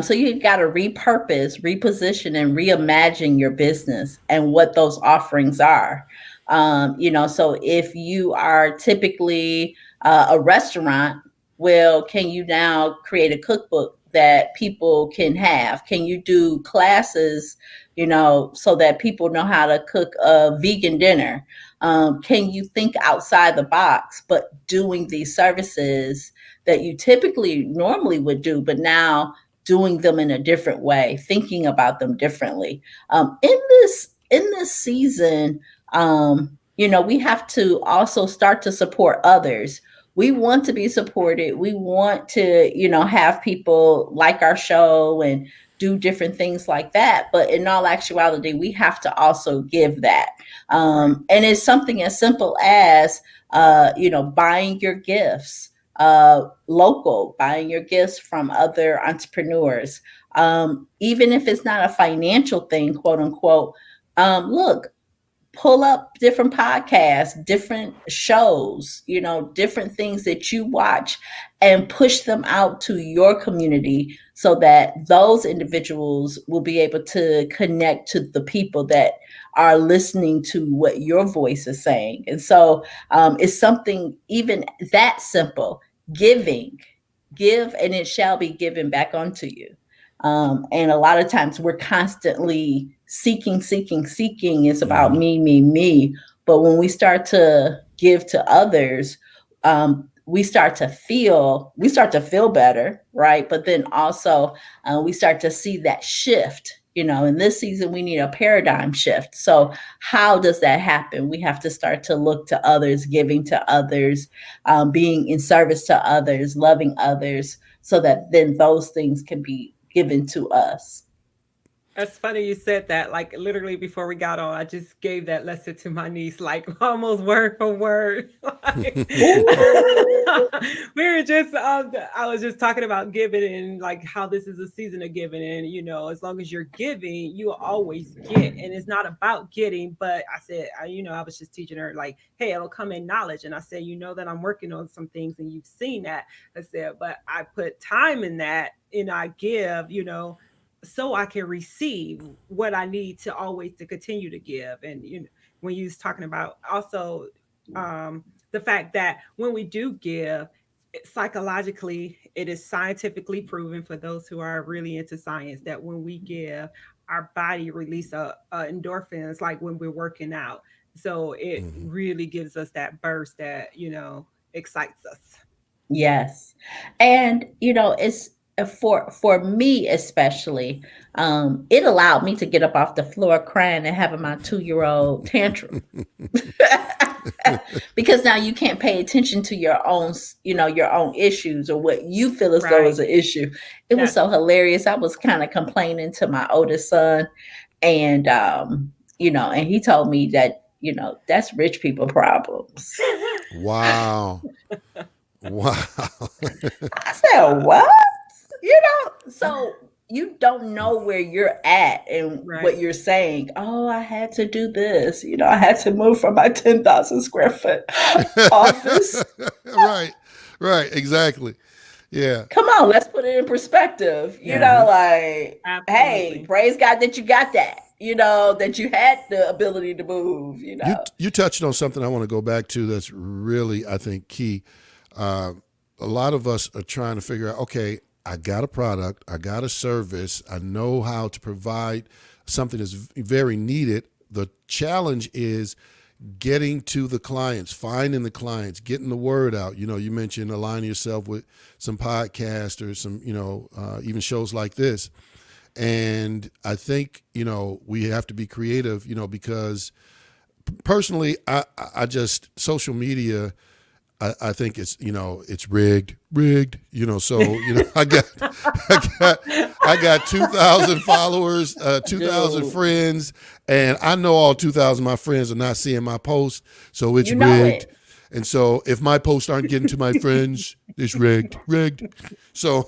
So you got to repurpose, reposition, and reimagine your business and what those offerings are. So if you are typically a restaurant, well, can you now create a cookbook that people can have? Can you do classes, so that people know how to cook a vegan dinner? Can you think outside the box, but doing these services that you typically normally would do, but now doing them in a different way, thinking about them differently? In this season, we have to also start to support others. We want to be supported. We want to, have people like our show and do different things like that. But in all actuality, we have to also give that. And it's something as simple as, buying your gifts local, buying your gifts from other entrepreneurs. Even if it's not a financial thing, quote unquote, pull up different podcasts, different shows, different things that you watch and push them out to your community so that those individuals will be able to connect to the people that are listening to what your voice is saying. And so it's something even that simple, give and it shall be given back unto you. And a lot of times we're constantly seeking. It's about me. But when we start to give to others, we start to feel better, right? But then also we start to see that shift. In this season, we need a paradigm shift. So how does that happen? We have to start to look to others, giving to others, being in service to others, loving others, so that then those things can be given to us. That's funny you said that. Like literally before we got on, I just gave that lesson to my niece, like almost word for word. Like, we were just, I was just talking about giving and like how this is a season of giving, and as long as you're giving, you will always get. And it's not about getting, but I said, I was just teaching her like, hey, it'll come in knowledge. And I said, that I'm working on some things, and you've seen that. I said, but I put time in that, and I give, so I can receive what I need to always to continue to give. And when you was talking about also the fact that when we do give, psychologically, it is scientifically proven for those who are really into science that when we give, our body release endorphins, like when we're working out. So it really gives us that burst that excites us. Yes, and it's. For me especially, it allowed me to get up off the floor crying and having my 2-year-old tantrum. Because now you can't pay attention to your own issues or what you feel as though is an issue. It was so hilarious. I was kind of complaining to my oldest son, and and he told me that that's rich people problems. Wow. I said, what? So you don't know where you're at and Right. what you're saying. Oh, I had to do this. I had to move from my 10,000 square foot office. Right, exactly. Yeah. Come on, let's put it in perspective. Hey, Absolutely. praise God that you got that. That you had the ability to move. You touched on something I want to go back to that's really, I think, key. A lot of us are trying to figure out, okay, I got a product, I got a service, I know how to provide something that's very needed. The challenge is getting to the clients, finding the clients, getting the word out. You mentioned aligning yourself with some podcasts or some, even shows like this. And I think, we have to be creative, because personally, I just, social media, I think it's, it's rigged, so, I got 2,000 followers, 2,000 friends, and I know all 2,000 of my friends are not seeing my post, so it's rigged. And so if my posts aren't getting to my friends, it's rigged. So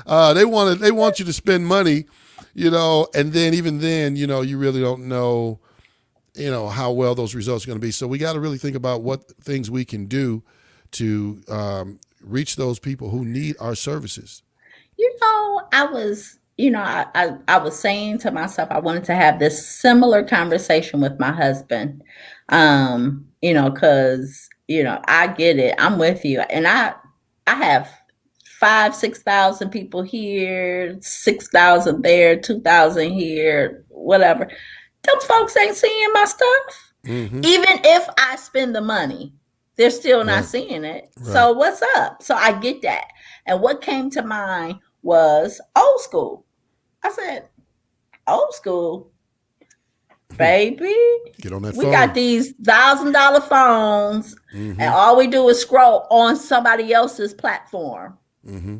they want you to spend money, and then even then, you really don't know, how well those results are going to be. So we got to really think about what things we can do to reach those people who need our services. I was, I was saying to myself, I wanted to have this similar conversation with my husband, because, I get it. I'm with you. And I have 6,000 people here, 6,000 there, 2,000 here, whatever. Them folks ain't seeing my stuff. Mm-hmm. Even if I spend the money, they're still not seeing it. Right. So what's up? So I get that. And what came to mind was old school. I said, old school, baby. Get on that We phone. got these $1,000 phones, Mm-hmm. and all we do is scroll on somebody else's platform. Mm-hmm.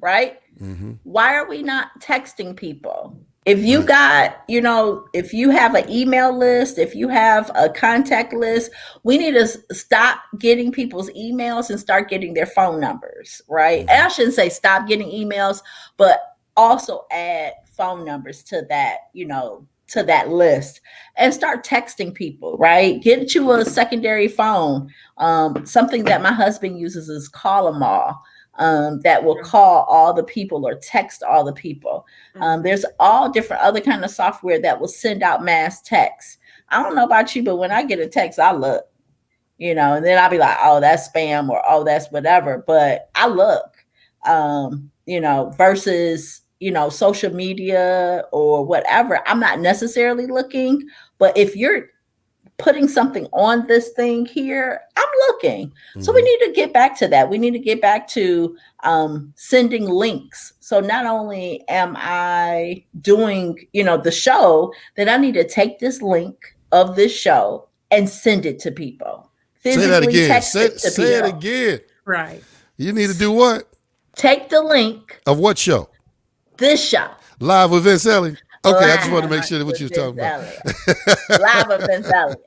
Right? Mm-hmm. Why are we not texting people? If you got, if you have an email list, if you have a contact list, we need to stop getting people's emails and start getting their phone numbers, right? Mm-hmm. And I shouldn't say stop getting emails, but also add phone numbers to that, to that list, and start texting people, right? Get you a secondary phone. Something that my husband uses is Call 'em All. That will call all the people or text all the people. There's all different other kind of software that will send out mass texts. I don't know about you, but when I get a text, I look, and then I'll be like, oh, that's spam, or oh, that's whatever. But I look, versus, social media or whatever. I'm not necessarily looking, but if you're putting something on this thing here, I'm looking. Mm-hmm. So we need to get back to that. We need to get back to sending links. So not only am I doing, the show, then I need to take this link of this show and send it to people. Physically say that again. Text it to say people. It again. Right. You need to do what? Take the link. Of what show? This show. Live with Vince Eliot. Okay, Live I just want to make sure that what you were talking about. Live with Vince Eliot.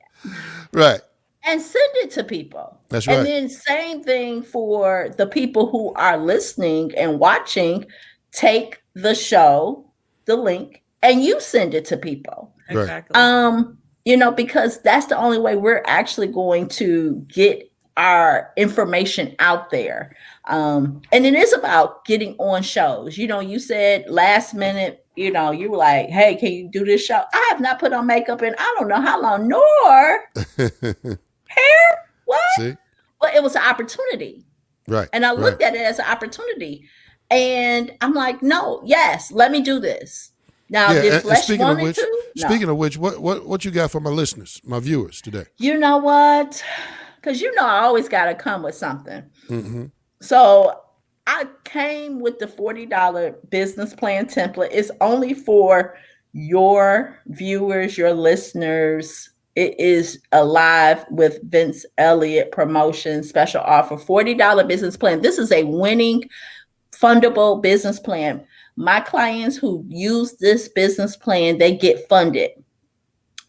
Right. And send it to people. That's right. And then same thing for the people who are listening and watching. Take the show, the link, and you send it to people. Exactly. Because that's the only way we're actually going to get our information out there. And it is about getting on shows. You said last minute, you were like, hey, can you do this show? I have not put on makeup in I don't know how long, nor hair. What? See? Well, it was an opportunity. Right. And I looked at it as an opportunity. And I'm like, no, yes, let me do this. Now, did Flesh wanted to? No. Speaking of which, what you got for my listeners, my viewers today? You know what? Because I always got to come with something. Mm-hmm. So I came with the $40 business plan template. It's only for your viewers, your listeners. It is a live with Vince Eliot promotion special offer, $40 business plan. This is a winning, fundable business plan. My clients who use this business plan, they get funded.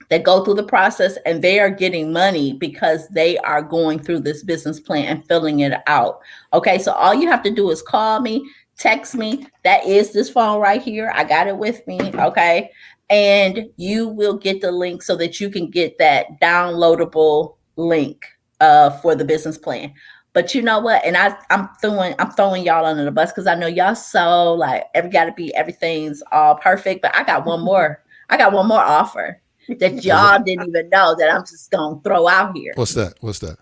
They go through the process and they are getting money because they are going through this business plan and filling it out. Okay, so all you have to do is call me, text me. That is this phone right here. I got it with me. Okay. And you will get the link so that you can get that downloadable link for the business plan. But you know what? And I'm throwing y'all under the bus because I know y'all so like everything's all perfect. But I got one more. I got one more offer that y'all didn't even know that I'm just gonna throw out here. What's that?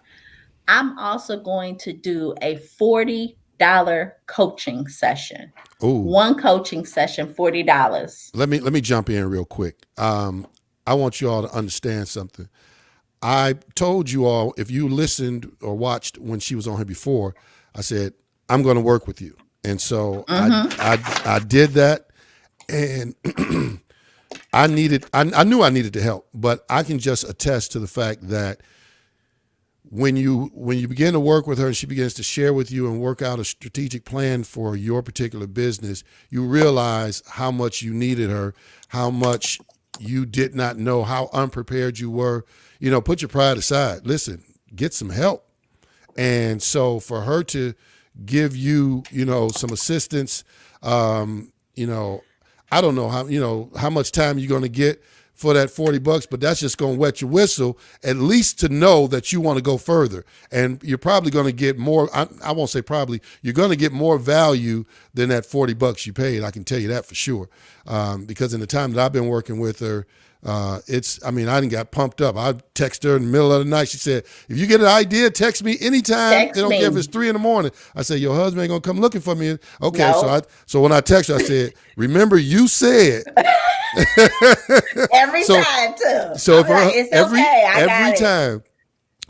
I'm also going to do a $40 coaching session. Ooh. One coaching session, $40. Let me jump in real quick. I want you all to understand something. I told you all, if you listened or watched when she was on here before, I said, I'm going to work with you. And so I did that, and I knew I needed the help, but I can just attest to the fact that when you begin to work with her and she begins to share with you and work out a strategic plan for your particular business, you realize how much you needed her, how much you did not know, how unprepared you were. You know, put your pride aside. Listen, get some help. And so for her to give you, some assistance, I don't know how much time you're going to get for that $40, but that's just going to wet your whistle, at least to know that you want to go further. And you're probably going to get more, I won't say probably, you're going to get more value than that $40 you paid. I can tell you that for sure. Because in the time that I've been working with her, I didn't got pumped up. I text her in the middle of the night. She said, if you get an idea, text me anytime. They don't care if it's 3 a.m. I said, your husband ain't going to come looking for me. Okay. No. So when I text her, I said, remember you said. Every time too. So if every time.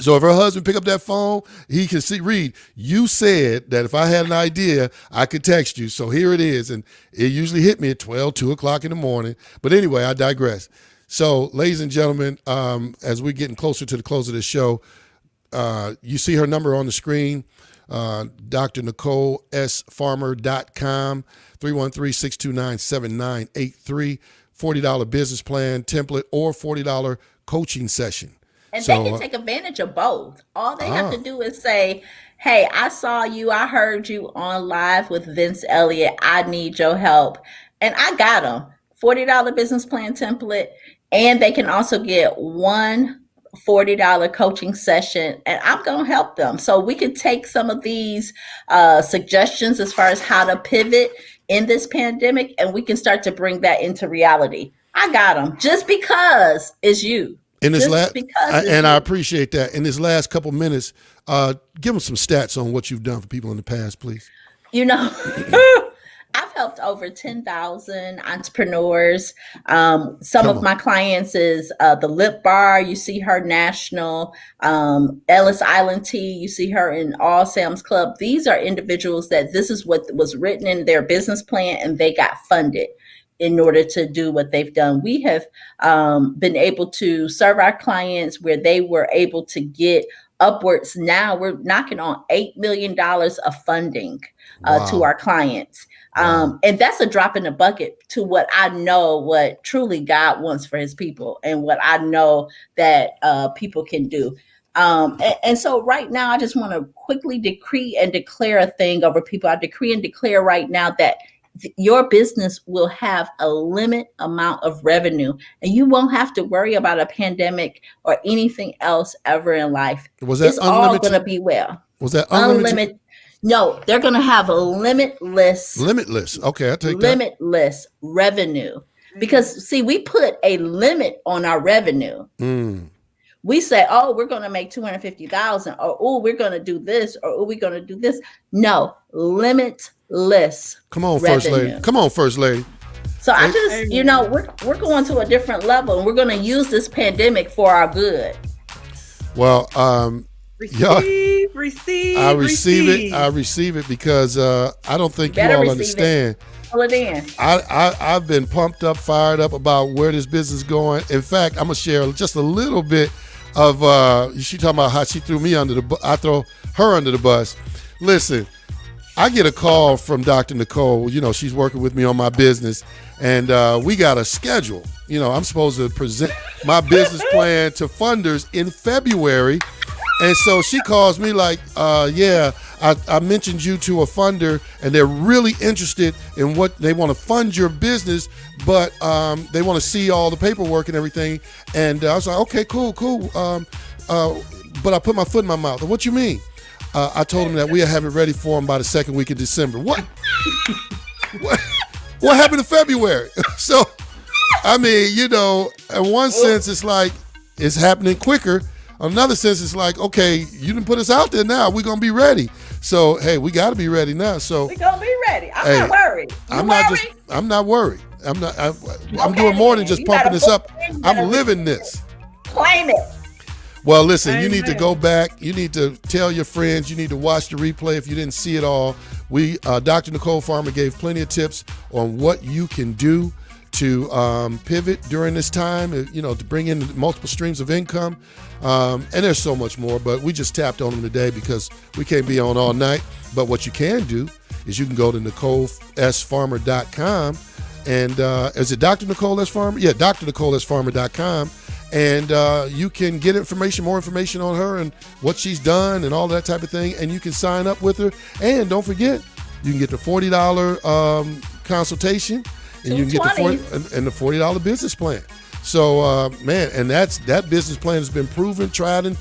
So if her husband pick up that phone, he can read, you said that if I had an idea, I could text you. So here it is. And it usually hit me at 2 o'clock in the morning. But anyway, I digress. So ladies and gentlemen, as we're getting closer to the close of this show, you see her number on the screen, Dr. NicoleSFarmer.com, 313-629-7983, $40 business plan template or $40 coaching session. And they can take advantage of both. All they have to do is say, hey, I saw you. I heard you on live with Vince Eliot. I need your help. And I got them. $40 business plan template. And they can also get one $40 coaching session. And I'm going to help them. So we could take some of these suggestions as far as how to pivot in this pandemic. And we can start to bring that into reality. I got them just because it's you. In this I appreciate that. In this last couple minutes, give them some stats on what you've done for people in the past, please. I've helped over 10,000 entrepreneurs. Some of my clients is the Lip Bar. You see her national, Ellis Island Tea. You see her in All Sam's Club. These are individuals that this is what was written in their business plan, and they got funded in order to do what they've done. We have been able to serve our clients where they were able to get upwards. Now we're knocking on $8 million of funding to our clients. And that's a drop in the bucket to what I know what truly God wants for his people and what I know that people can do. And so right now, I just want to quickly decree and declare a thing over people. I decree and declare right now that your business will have a limit amount of revenue, and you won't have to worry about a pandemic or anything else ever in life. Was that it's all going to be well. Was that unlimited? No, they're going to have a limitless. Okay, I take limitless revenue, because see, we put a limit on our revenue. We say, oh, we're going to make 250,000, or oh, we're going to do this, or oh, we're going to do this. No, limitless. Come on, First Lady. Come on, First Lady. So I just, we're going to a different level, and we're going to use this pandemic for our good. Well, receive. I receive it because I don't think you all understand. I've been pumped up, fired up about where this business is going. In fact, I'm gonna share just a little bit of she talking about how she threw me under the bus. I throw her under the bus. Listen, I get a call from Dr. Nicole. She's working with me on my business, and we got a schedule. I'm supposed to present my business plan to funders in February. And so she calls me like, I I mentioned you to a funder, and they're really interested in what they want to fund your business, but they want to see all the paperwork and everything. And I was like, okay, cool. But I put my foot in my mouth. What you mean? I told them that we'll have it ready for them by the second week of December. What? What happened in February? So, I mean, in one sense, it's like it's happening quicker. Another sense, it's like, okay, you didn't put us out there now. We're going to be ready. So, hey, we got to be ready now. So We're going to be ready. I'm not worried. I'm not worried. I'm doing more than just pumping this up. I'm living this. Claim it. Well, listen, you need to go back. You need to tell your friends. You need to watch the replay if you didn't see it all. Dr. Nicole Farmer gave plenty of tips on what you can do to pivot during this time, to bring in multiple streams of income. And there's so much more, but we just tapped on them today because we can't be on all night. But what you can do is you can go to NicoleSFarmer.com. And is it Dr. Nicole S. Farmer? Yeah, drNicoleSFarmer.com. And you can get more information on her and what she's done and all that type of thing. And you can sign up with her. And don't forget, you can get the $40 consultation, and you can get the $40 business plan. So, and that business plan has been proven, tried and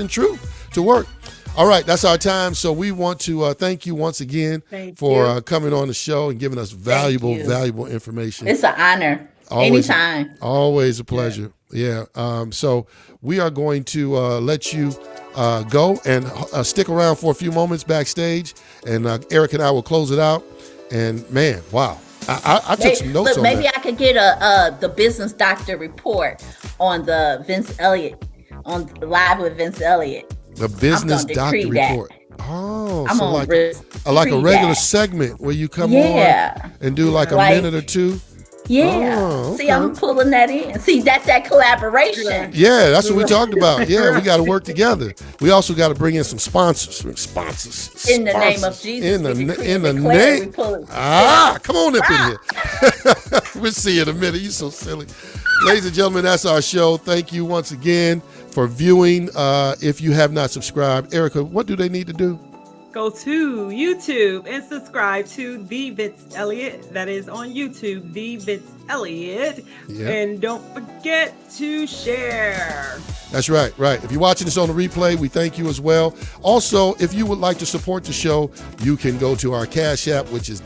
true to work. All right, that's our time. So we want to thank you once again for coming on the show and giving us valuable information. It's an honor. Anytime. Always a pleasure. Yeah. So we are going to let you go and stick around for a few moments backstage, and Eric and I will close it out. And man, wow. I took some notes on maybe that. I could get the business doctor report on the Vince Eliot, on Live with Vince Eliot. The business doctor report. Oh, I'm so like a regular segment where you come on and do like a minute or two. Yeah. Oh, okay. See, I'm pulling that in. See, that's that collaboration. Yeah, that's what we talked about. Yeah, we got to work together. We also got to bring in some sponsors. In the name of Jesus. In the name. Come on up in here. We'll see you in a minute. You're so silly. Ladies and gentlemen, that's our show. Thank you once again for viewing. If you have not subscribed, Erica, what do they need to do? Go to YouTube and subscribe to The Vince Eliot. That is on YouTube, The Vince Eliot. Yep. And don't forget to share. That's right. If you're watching this on the replay, we thank you as well. Also, if you would like to support the show, you can go to our Cash App, which is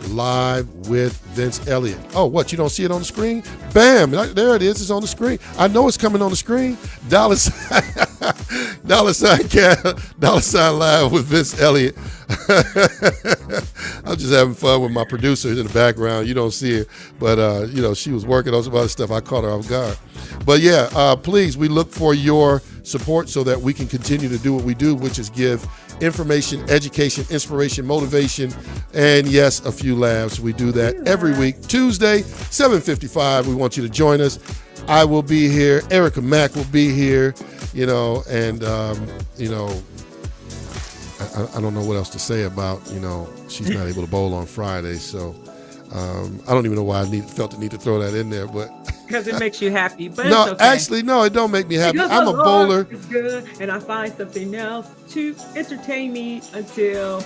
$Live with Vince Eliot. Oh, what? You don't see it on the screen? Bam! There it is. It's on the screen. I know it's coming on the screen. $sign Live with Vince Eliot. I'm just having fun with my producer in the background. You don't see it, but she was working on some other stuff. I caught her off guard. But yeah, please, we look for your support so that we can continue to do what we do, which is give information, education, inspiration, motivation, and yes, a few laughs. We do that every week, Tuesday, 7:55. We want you to join us. I will be here. Erica Mack will be here, and I don't know what else to say about, she's not able to bowl on Friday. So I don't even know why I felt the need to throw that in there, but because it makes you happy. But no, it's okay. Actually, no, it don't make me happy. Because I'm a bowler. It's good, and I find something else to entertain me until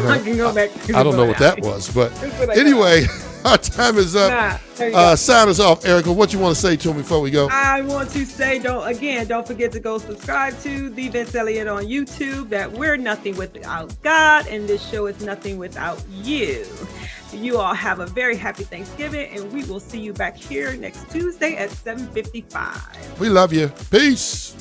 I can go back. I don't know what that was, but anyway, our time is up. Sign us off, Erica. What you want to say to me before we go? I want to say, don't forget to go subscribe to The Vince Eliot on YouTube. That we're nothing without God, and this show is nothing without you. You all have a very happy Thanksgiving, and we will see you back here next Tuesday at 7:55. We love you. Peace.